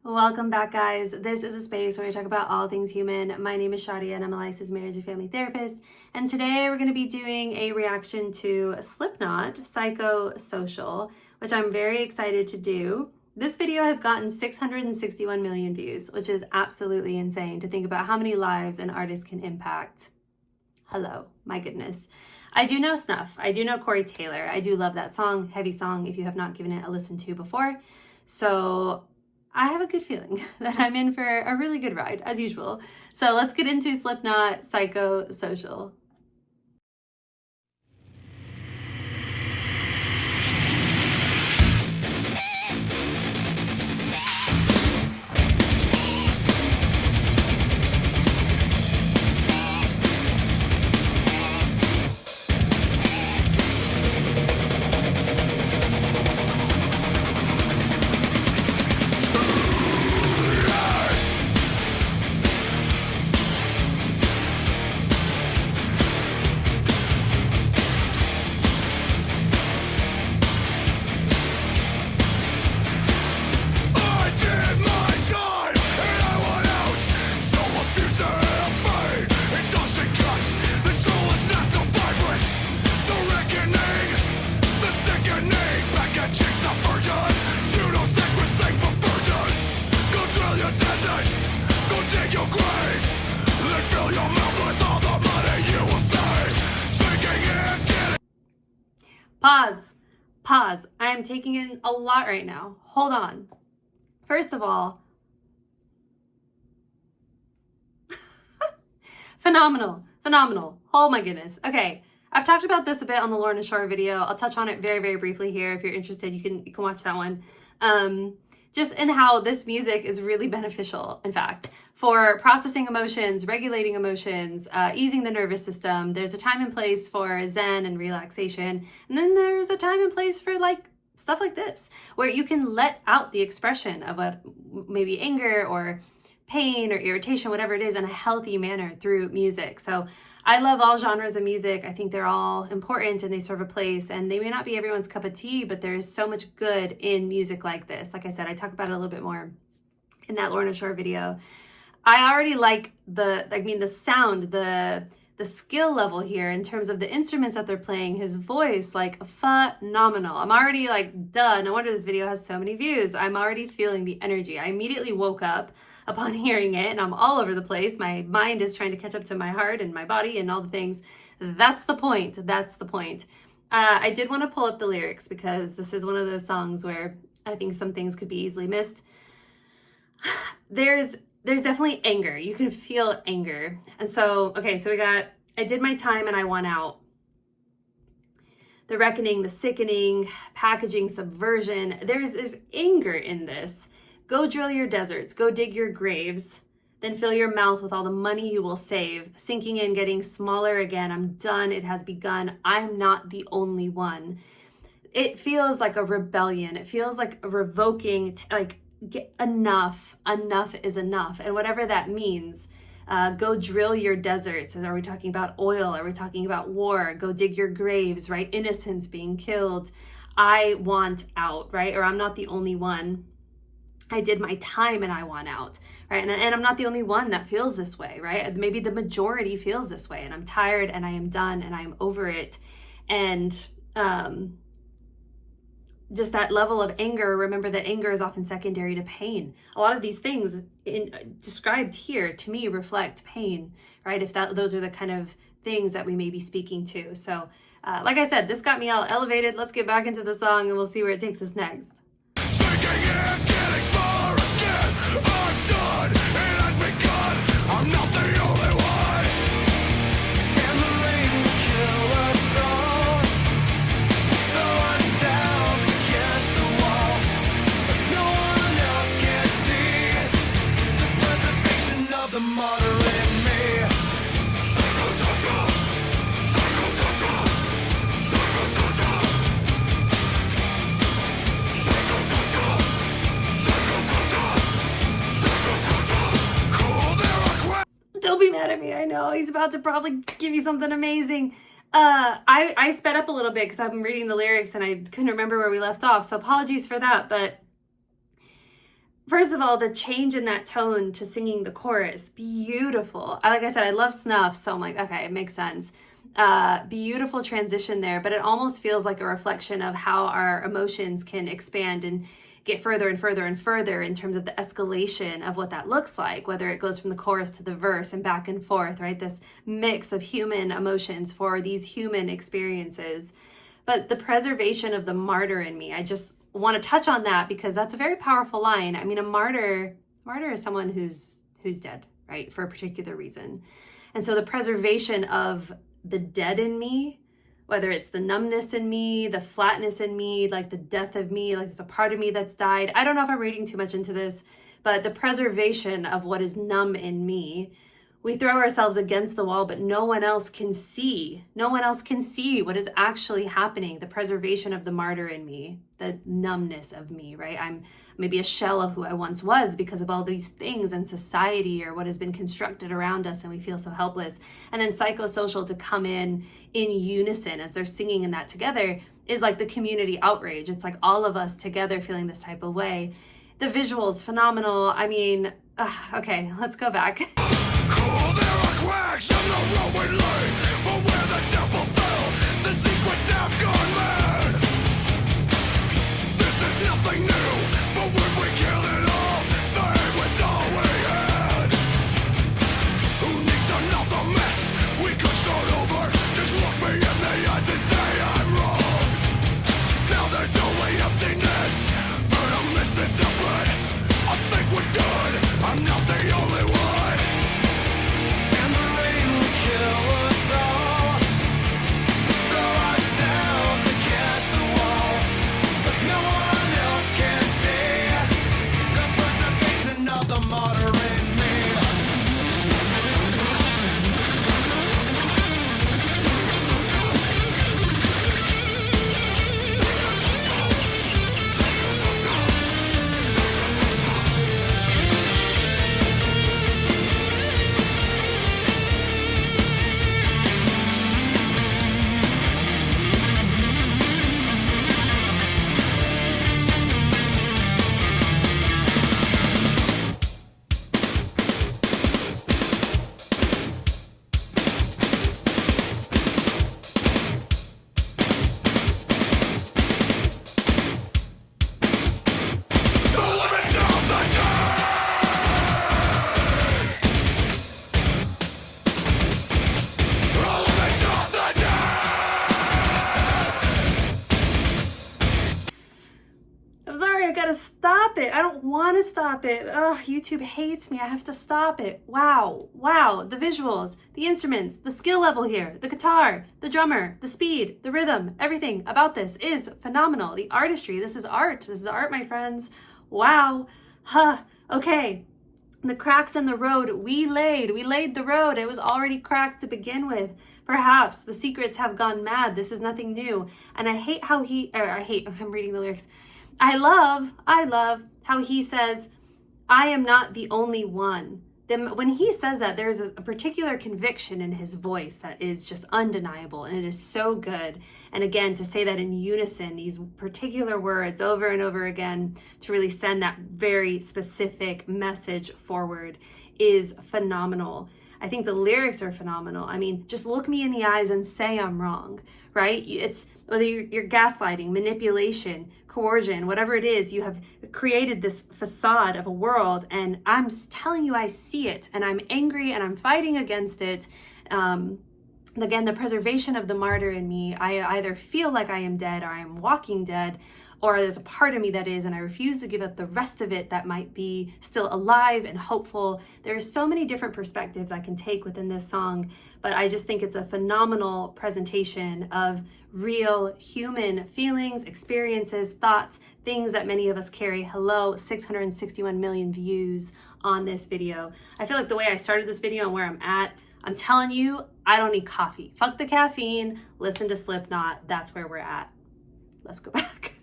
Welcome back, guys. This is a space where we talk about all things human. My name is Shadia and I'm a licensed marriage and family therapist. And today we're going to be doing a reaction to Slipknot, Psychosocial, which I'm very excited to do. This video has gotten 661 million views, which is absolutely insane to think about how many lives an artist can impact. Hello, my goodness. I do know Snuff. I do know Corey Taylor. I do love that song, Heavy Song, if you have not given it a listen to before. So I have a good feeling that I'm in for a really good ride, as usual. So let's get into Slipknot, Psychosocial. Pause. I am taking in a lot right now. Hold on. First of all, phenomenal. Oh my goodness. Okay. I've talked about this a bit on the Lorna Shore video. I'll touch on it very, very briefly here. If you're interested, you can watch that one. Just in how this music is really beneficial, in fact, for processing emotions, regulating emotions, easing the nervous system. There's a time and place for Zen and relaxation. And then there's a time and place for stuff like this, where you can let out the expression of what maybe anger or pain or irritation, whatever it is, in a healthy manner through music. So I love all genres of music. I think they're all important and they serve a place, and they may not be everyone's cup of tea, but there is so much good in music like this. Like I said, I talk about it a little bit more in that Lorna Shore video. I already like the sound, the skill level here in terms of the instruments that they're playing, his voice, phenomenal. I'm already duh, no wonder this video has so many views. I'm already feeling the energy. I immediately woke up upon hearing it and I'm all over the place. My mind is trying to catch up to my heart and my body and all the things. That's the point. I did want to pull up the lyrics because this is one of those songs where I think some things could be easily missed. There's definitely anger. You can feel anger. And so, okay, so we got, I did my time and I want out. The reckoning, the sickening, packaging, subversion. There's anger in this. Go drill your deserts, go dig your graves, then fill your mouth with all the money you will save. Sinking in, getting smaller again. I'm done, it has begun. I'm not the only one. It feels like a rebellion. It feels like a revoking, enough is enough. And whatever that means, go drill your deserts. Are we talking about oil? Are we talking about war? Go dig your graves, right? Innocents being killed. I want out, right? Or I'm not the only one. I did my time and I want out, right? And I'm not the only one that feels this way, right? Maybe the majority feels this way, and I'm tired and I am done and I am over it. And just that level of anger, remember that anger is often secondary to pain. A lot of these things described here to me reflect pain, right? If those are the kind of things that we may be speaking to. So like I said, this got me all elevated. Let's get back into the song and we'll see where it takes us next. I'm not the only one, and the rain will kill us all. Throw ourselves against the wall, but no one else can see the preservation of the moderate me. Psychosocial, psychosocial, psychosocial, psychosocial, psychosocial, psychosocial. Don't be mad at me. I know he's about to probably give you something amazing. I sped up a little bit because I've been reading the lyrics and I couldn't remember where we left off. So apologies for that. But First of all, the change in that tone to singing the chorus, beautiful. Like I said, I love snuff, so I'm like, okay, it makes sense. Beautiful transition there, but it almost feels like a reflection of how our emotions can expand and get further and further and further in terms of the escalation of what that looks like, whether it goes from the chorus to the verse and back and forth, right? This mix of human emotions for these human experiences. But the preservation of the martyr in me, I just want to touch on that because that's a very powerful line. I mean, a martyr is someone who's dead, right? For a particular reason. And so the preservation of the dead in me, whether it's the numbness in me, the flatness in me, like the death of me, like there's a part of me that's died. I don't know if I'm reading too much into this, but the preservation of what is numb in me. We throw ourselves against the wall, but no one else can see. No one else can see what is actually happening. The preservation of the martyr in me, the numbness of me, right? I'm maybe a shell of who I once was because of all these things in society or what has been constructed around us, and we feel so helpless. And then Psychosocial to come in unison as they're singing in that together is like the community outrage. It's like all of us together feeling this type of way. The visuals, phenomenal. I mean, okay, let's go back. Cracks in the Roman lane, but where the devil fell, the secrets have gone mad. This is nothing new, but when we kill it all, the aim was all we had. Who needs another mess? We could start over. Just look me in the eyes and say I'm wrong. Now there's only emptiness, but I'm missing something. I think we're good, I'm not the only one. Kill us all, throw ourselves against the wall, but no one else can see the preservation of the martyr in me. I don't want to stop it. Ugh, YouTube hates me. I have to stop it. Wow. Wow. The visuals, the instruments, the skill level here, the guitar, the drummer, the speed, the rhythm, everything about this is phenomenal. The artistry, this is art. This is art, my friends. Wow. Huh. Okay. The cracks in the road we laid the road. It was already cracked to begin with. Perhaps the secrets have gone mad. This is nothing new. And I hate how I'm reading the lyrics. I love how he says, I am not the only one. Then when he says that, there's a particular conviction in his voice that is just undeniable, and it is so good. And again, to say that in unison, these particular words over and over again, to really send that very specific message forward is phenomenal. I think the lyrics are phenomenal. I mean, just look me in the eyes and say I'm wrong, right? It's whether you're gaslighting, manipulation, coercion, whatever it is, you have created this facade of a world, and I'm telling you I see it, and I'm angry, and I'm fighting against it. Again, the preservation of the martyr in me, I either feel like I am dead or I am walking dead, or there's a part of me that is, and I refuse to give up the rest of it that might be still alive and hopeful. There are so many different perspectives I can take within this song, but I just think it's a phenomenal presentation of real human feelings, experiences, thoughts, things that many of us carry. Hello, 661 million views on this video. I feel like the way I started this video and where I'm at, I'm telling you, I don't need coffee. Fuck the caffeine, listen to Slipknot, that's where we're at. Let's go back.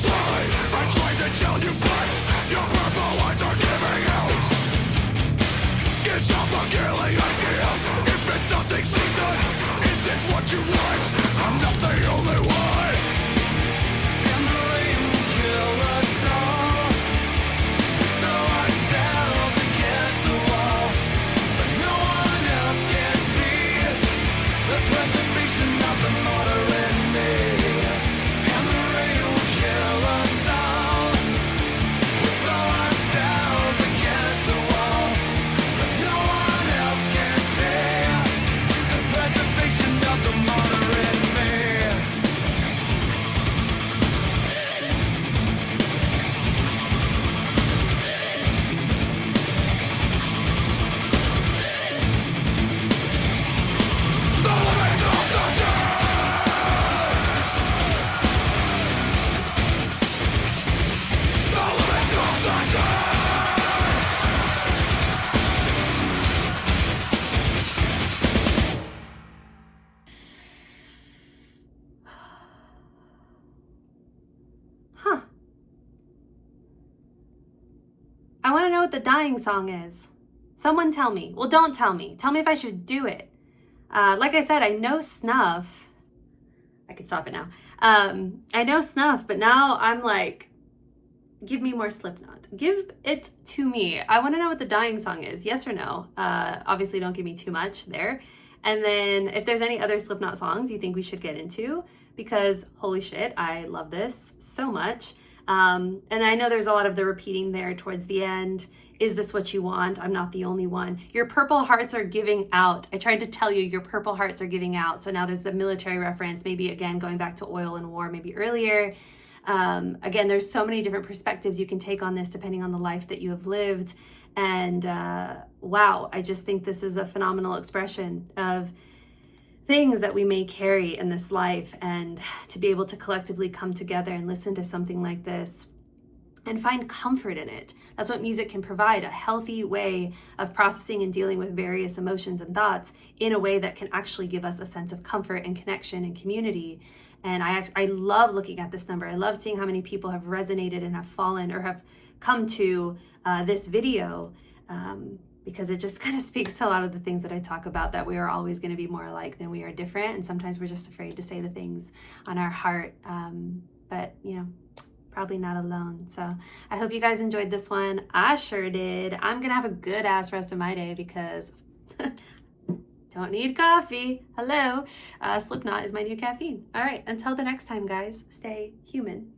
lie. I tried to tell you facts, your purple lines are giving out. Get off the killing idea. If it's nothing season, is this what you want? I'm not the only one. And the rain will kill us all. Throw ourselves against the wall, but no one else can see the preservation of the martyr in me. And the rain will kill us all. We'll throw ourselves against the wall, but no one else can see the preservation of the martyr in me. The limits of the dead. The limits of the dead. Huh. I want to know what the dying song is. Someone tell me. Well, don't tell me. Tell me if I should do it. Like I said, I know Snuff. I can stop it now. I know Snuff, but now I'm like, give me more Slipknot. Give it to me. I want to know what the dying song is. Yes or no? Obviously, don't give me too much there. And then if there's any other Slipknot songs you think we should get into, because holy shit, I love this so much. And I know there's a lot of the repeating there towards the end. Is this what you want? I'm not the only one. Your purple hearts are giving out. I tried to tell you your purple hearts are giving out. So now there's the military reference, maybe again going back to oil and war, maybe earlier. Again, there's so many different perspectives you can take on this depending on the life that you have lived. And wow, I just think this is a phenomenal expression of things that we may carry in this life, and to be able to collectively come together and listen to something like this and find comfort in it. That's what music can provide, a healthy way of processing and dealing with various emotions and thoughts in a way that can actually give us a sense of comfort and connection and community. And I love looking at this number. I love seeing how many people have resonated and have fallen or have come to this video, because it just kind of speaks to a lot of the things that I talk about, that we are always going to be more alike than we are different. And sometimes we're just afraid to say the things on our heart. But, you know, probably not alone. So I hope you guys enjoyed this one. I sure did. I'm going to have a good ass rest of my day because don't need coffee. Hello. Slipknot is my new caffeine. All right. Until the next time, guys, stay human.